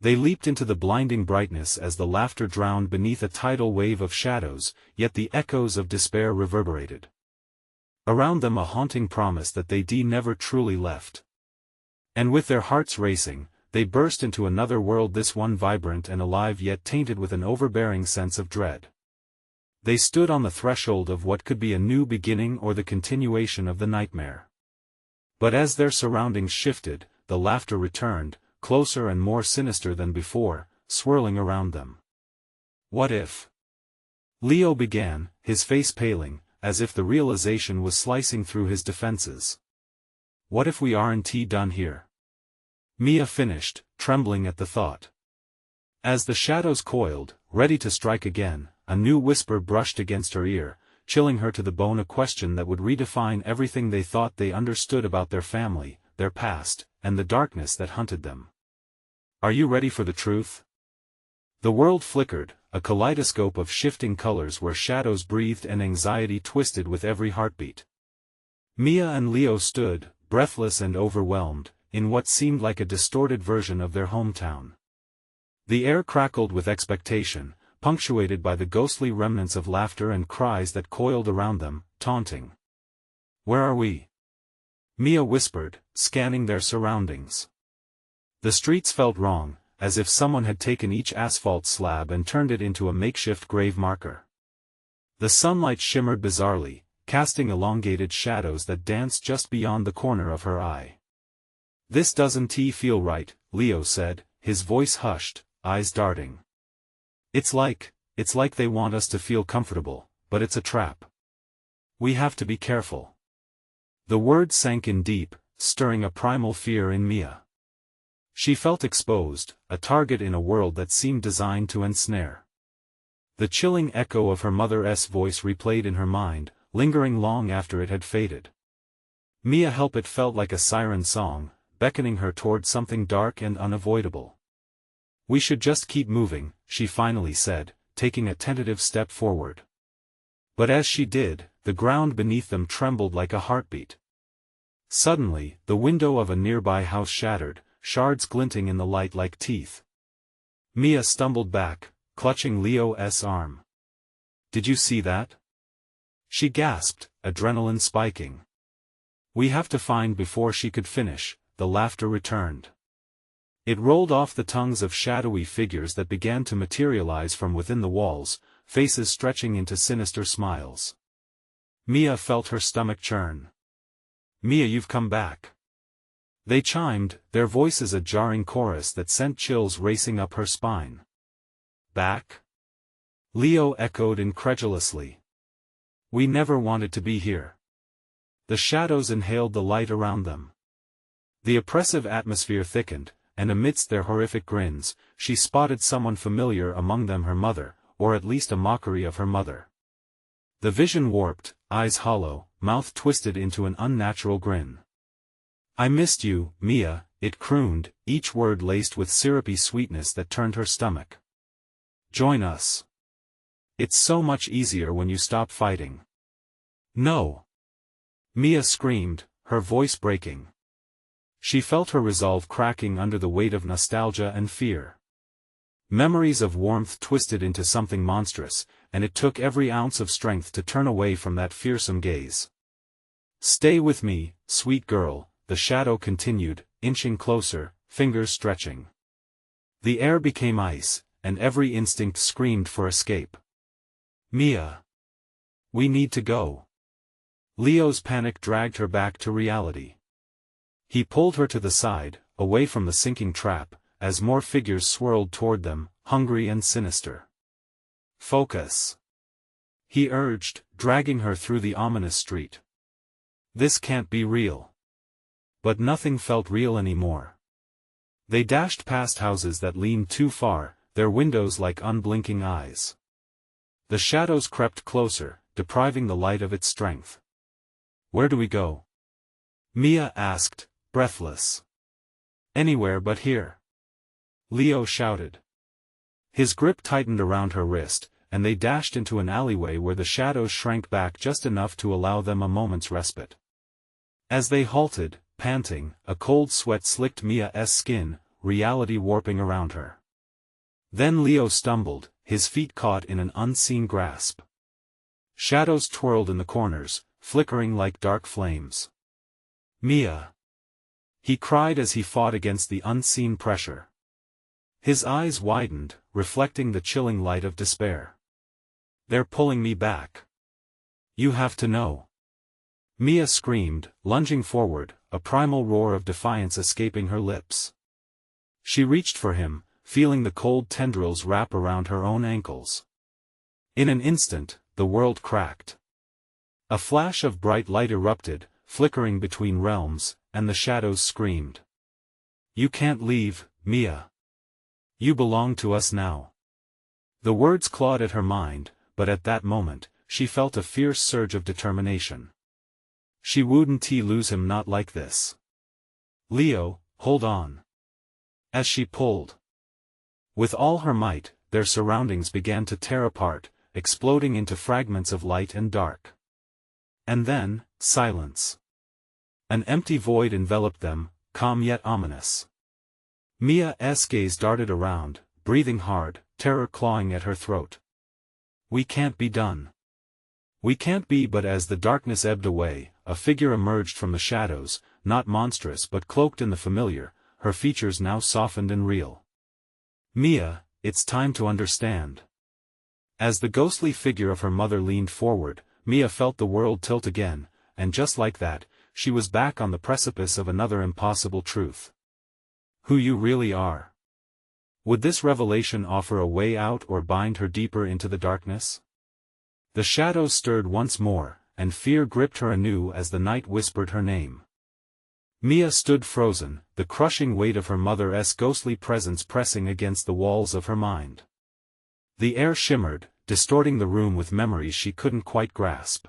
They leaped into the blinding brightness as the laughter drowned beneath a tidal wave of shadows, yet the echoes of despair reverberated. Around them a haunting promise that they never truly left. And with their hearts racing, they burst into another world, this one vibrant and alive yet tainted with an overbearing sense of dread. They stood on the threshold of what could be a new beginning or the continuation of the nightmare. But as their surroundings shifted, the laughter returned, closer and more sinister than before, swirling around them. What if? Leo began, his face paling, as if the realization was slicing through his defenses. What if we aren't done here? Mia finished, trembling at the thought. As the shadows coiled, ready to strike again, a new whisper brushed against her ear, chilling her to the bone, a question that would redefine everything they thought they understood about their family, their past, and the darkness that hunted them. Are you ready for the truth? The world flickered, a kaleidoscope of shifting colors where shadows breathed and anxiety twisted with every heartbeat. Mia and Leo stood, breathless and overwhelmed, in what seemed like a distorted version of their hometown. The air crackled with expectation, punctuated by the ghostly remnants of laughter and cries that coiled around them, taunting. Where are we? Mia whispered, scanning their surroundings. The streets felt wrong, as if someone had taken each asphalt slab and turned it into a makeshift grave marker. The sunlight shimmered bizarrely, casting elongated shadows that danced just beyond the corner of her eye. This doesn't feel right, Leo said, his voice hushed, eyes darting. It's like they want us to feel comfortable, but it's a trap. We have to be careful. The words sank in deep, stirring a primal fear in Mia. She felt exposed, a target in a world that seemed designed to ensnare. The chilling echo of her mother's voice replayed in her mind, lingering long after it had faded. Mia it felt like a siren song, beckoning her toward something dark and unavoidable. We should just keep moving, she finally said, taking a tentative step forward. But as she did, the ground beneath them trembled like a heartbeat. Suddenly, the window of a nearby house shattered, shards glinting in the light like teeth. Mia stumbled back, clutching Leo's arm. Did you see that? She gasped, adrenaline spiking. We have to find. Before she could finish, the laughter returned. It rolled off the tongues of shadowy figures that began to materialize from within the walls, faces stretching into sinister smiles. Mia felt her stomach churn. Mia, you've come back. They chimed, their voices a jarring chorus that sent chills racing up her spine. Back? Leo echoed incredulously. We never wanted to be here. The shadows inhaled the light around them. The oppressive atmosphere thickened, and amidst their horrific grins, she spotted someone familiar among them, her mother, or at least a mockery of her mother. The vision warped, eyes hollow, mouth twisted into an unnatural grin. I missed you, Mia, it crooned, each word laced with syrupy sweetness that turned her stomach. Join us. It's so much easier when you stop fighting. No. Mia screamed, her voice breaking. She felt her resolve cracking under the weight of nostalgia and fear. Memories of warmth twisted into something monstrous, and it took every ounce of strength to turn away from that fearsome gaze. Stay with me, sweet girl, the shadow continued, inching closer, fingers stretching. The air became ice, and every instinct screamed for escape. Mia. We need to go. Leo's panic dragged her back to reality. He pulled her to the side, away from the sinking trap, as more figures swirled toward them, hungry and sinister. Focus. He urged, dragging her through the ominous street. This can't be real. But nothing felt real anymore. They dashed past houses that leaned too far, their windows like unblinking eyes. The shadows crept closer, depriving the light of its strength. Where do we go? Mia asked, breathless. Anywhere but here. Leo shouted. His grip tightened around her wrist, and they dashed into an alleyway where the shadows shrank back just enough to allow them a moment's respite. As they halted, panting, a cold sweat slicked Mia's skin, reality warping around her. Then Leo stumbled, his feet caught in an unseen grasp. Shadows twirled in the corners, flickering like dark flames. Mia! He cried as he fought against the unseen pressure. His eyes widened, reflecting the chilling light of despair. They're pulling me back. You have to know. Mia screamed, lunging forward, a primal roar of defiance escaping her lips. She reached for him, feeling the cold tendrils wrap around her own ankles. In an instant, the world cracked. A flash of bright light erupted, flickering between realms, and the shadows screamed. You can't leave, Mia. You belong to us now. The words clawed at her mind, but at that moment, she felt a fierce surge of determination. She wouldn't lose him, not like this. Leo, hold on. As she pulled. With all her might, their surroundings began to tear apart, exploding into fragments of light and dark. And then, silence. An empty void enveloped them, calm yet ominous. Mia's gaze darted around, breathing hard, terror clawing at her throat. We can't be done. We can't be. But as the darkness ebbed away, a figure emerged from the shadows, not monstrous but cloaked in the familiar, her features now softened and real. Mia, it's time to understand. As the ghostly figure of her mother leaned forward, Mia felt the world tilt again, and just like that, she was back on the precipice of another impossible truth. Who you really are. Would this revelation offer a way out or bind her deeper into the darkness? The shadows stirred once more, and fear gripped her anew as the night whispered her name. Mia stood frozen, the crushing weight of her mother's ghostly presence pressing against the walls of her mind. The air shimmered, distorting the room with memories she couldn't quite grasp.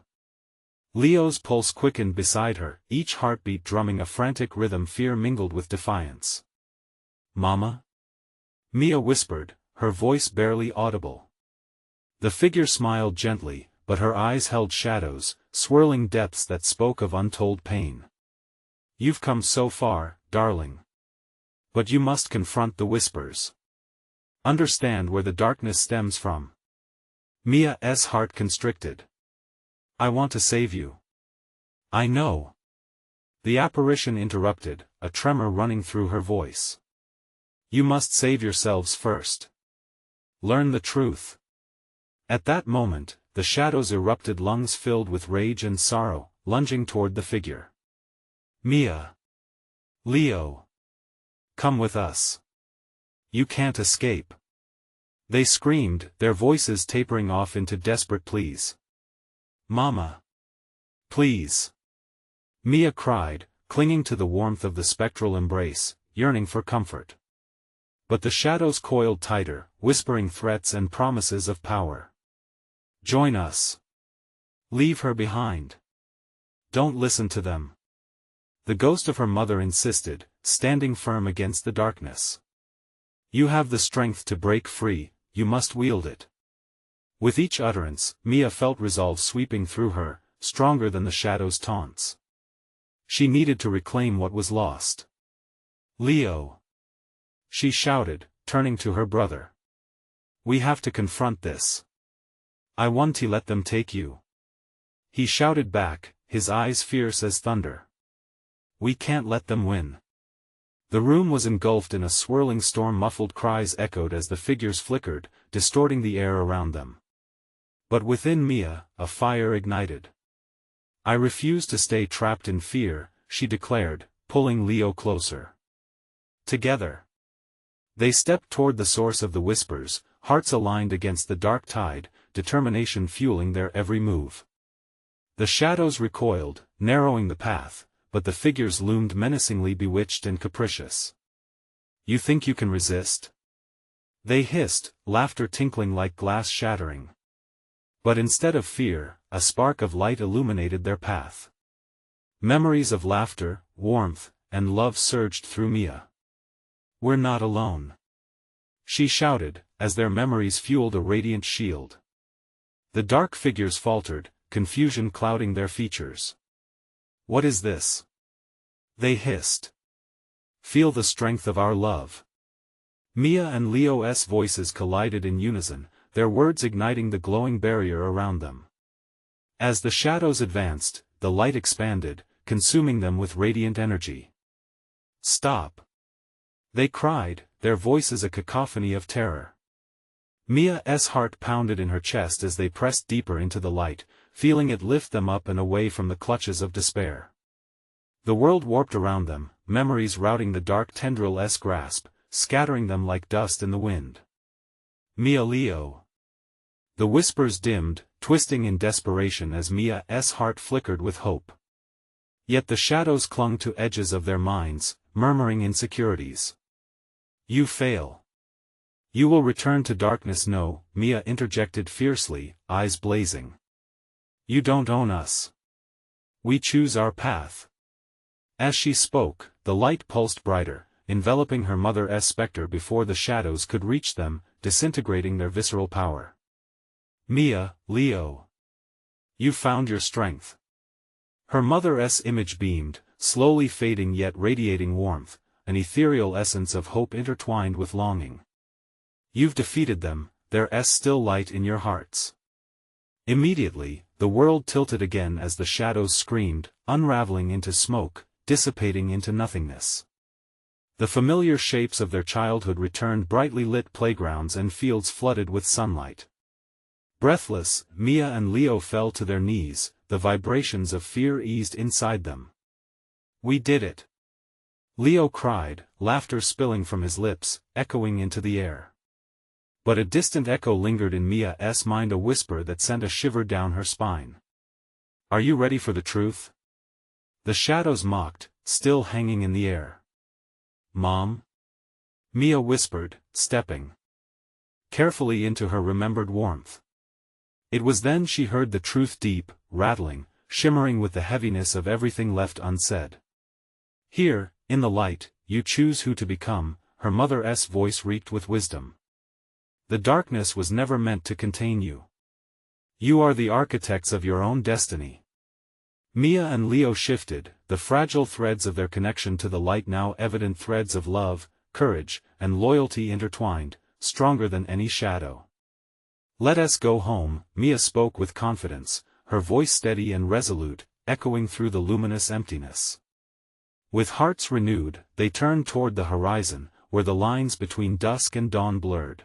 Leo's pulse quickened beside her, each heartbeat drumming a frantic rhythm, fear mingled with defiance. Mama? Mia whispered, her voice barely audible. The figure smiled gently, but her eyes held shadows, swirling depths that spoke of untold pain. You've come so far, darling. But you must confront the whispers. Understand where the darkness stems from. Mia's heart constricted. I want to save you. I know. The apparition interrupted, a tremor running through her voice. You must save yourselves first. Learn the truth. At that moment, the shadows erupted, lungs filled with rage and sorrow, lunging toward the figure. Mia. Leo. Come with us. You can't escape. They screamed, their voices tapering off into desperate pleas. "Mama! Please!" Mia cried, clinging to the warmth of the spectral embrace, yearning for comfort. But the shadows coiled tighter, whispering threats and promises of power. "Join us. Leave her behind. Don't listen to them." The ghost of her mother insisted, standing firm against the darkness. "You have the strength to break free, you must wield it." With each utterance, Mia felt resolve sweeping through her, stronger than the shadow's taunts. She needed to reclaim what was lost. "Leo!" she shouted, turning to her brother. "We have to confront this. I want to let them take you." He shouted back, his eyes fierce as thunder. "We can't let them win." The room was engulfed in a swirling storm. Muffled cries echoed as the figures flickered, distorting the air around them. But within Mia, a fire ignited. "I refuse to stay trapped in fear," she declared, pulling Leo closer. Together, they stepped toward the source of the whispers, hearts aligned against the dark tide, determination fueling their every move. The shadows recoiled, narrowing the path, but the figures loomed menacingly, bewitched and capricious. "You think you can resist?" they hissed, laughter tinkling like glass shattering. But instead of fear, a spark of light illuminated their path. Memories of laughter, warmth, and love surged through Mia. "We're not alone," she shouted, as their memories fueled a radiant shield. The dark figures faltered, confusion clouding their features. "What is this?" they hissed. "Feel the strength of our love." Mia and Leo's voices collided in unison, their words igniting the glowing barrier around them. As the shadows advanced, the light expanded, consuming them with radiant energy. "Stop!" they cried, their voices a cacophony of terror. Mia's heart pounded in her chest as they pressed deeper into the light, feeling it lift them up and away from the clutches of despair. The world warped around them, memories routing the dark tendril's grasp, scattering them like dust in the wind. "Mia, Leo!" The whispers dimmed, twisting in desperation as Mia's heart flickered with hope. Yet the shadows clung to edges of their minds, murmuring insecurities. "You fail. You will return to darkness." "No," Mia interjected fiercely, eyes blazing. "You don't own us. We choose our path." As she spoke, the light pulsed brighter, enveloping her mother's specter before the shadows could reach them, disintegrating their visceral power. "Mia, Leo. You found your strength." Her mother's image beamed, slowly fading yet radiating warmth, an ethereal essence of hope intertwined with longing. "You've defeated them, there's still light in your hearts." Immediately, the world tilted again as the shadows screamed, unraveling into smoke, dissipating into nothingness. The familiar shapes of their childhood returned, brightly lit playgrounds and fields flooded with sunlight. Breathless, Mia and Leo fell to their knees, the vibrations of fear eased inside them. "We did it!" Leo cried, laughter spilling from his lips, echoing into the air. But a distant echo lingered in Mia's mind, a whisper that sent a shiver down her spine. "Are you ready for the truth?" The shadows mocked, still hanging in the air. "Mom?" Mia whispered, stepping carefully into her remembered warmth. It was then she heard the truth, deep, rattling, shimmering with the heaviness of everything left unsaid. "Here, in the light, you choose who to become," her mother's voice reeked with wisdom. "The darkness was never meant to contain you. You are the architects of your own destiny." Mia and Leo shifted, the fragile threads of their connection to the light now evident, threads of love, courage, and loyalty intertwined, stronger than any shadow. "Let us go home," Mia spoke with confidence, her voice steady and resolute, echoing through the luminous emptiness. With hearts renewed, they turned toward the horizon, where the lines between dusk and dawn blurred.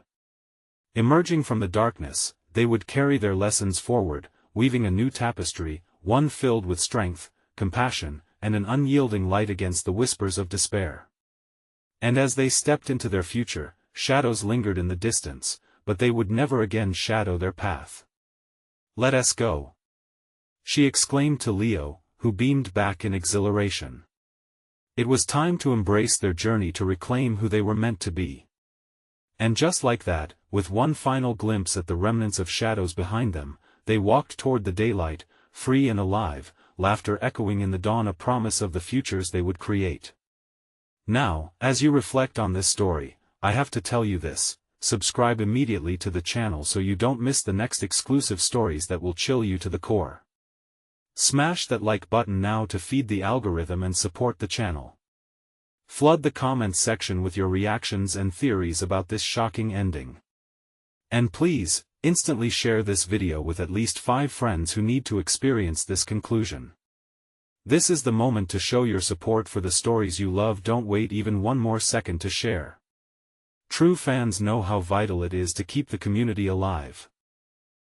Emerging from the darkness, they would carry their lessons forward, weaving a new tapestry, one filled with strength, compassion, and an unyielding light against the whispers of despair. And as they stepped into their future, shadows lingered in the distance, but they would never again shadow their path. "Let us go," she exclaimed to Leo, who beamed back in exhilaration. It was time to embrace their journey to reclaim who they were meant to be. And just like that, with one final glimpse at the remnants of shadows behind them, they walked toward the daylight, free and alive, laughter echoing in the dawn, a promise of the futures they would create. Now, as you reflect on this story, I have to tell you this: subscribe immediately to the channel so you don't miss the next exclusive stories that will chill you to the core. Smash that like button now to feed the algorithm and support the channel. Flood the comments section with your reactions and theories about this shocking ending. And please, instantly share this video with at least 5 friends who need to experience this conclusion. This is the moment to show your support for the stories you love. Don't wait even one more second to share. True fans know how vital it is to keep the community alive.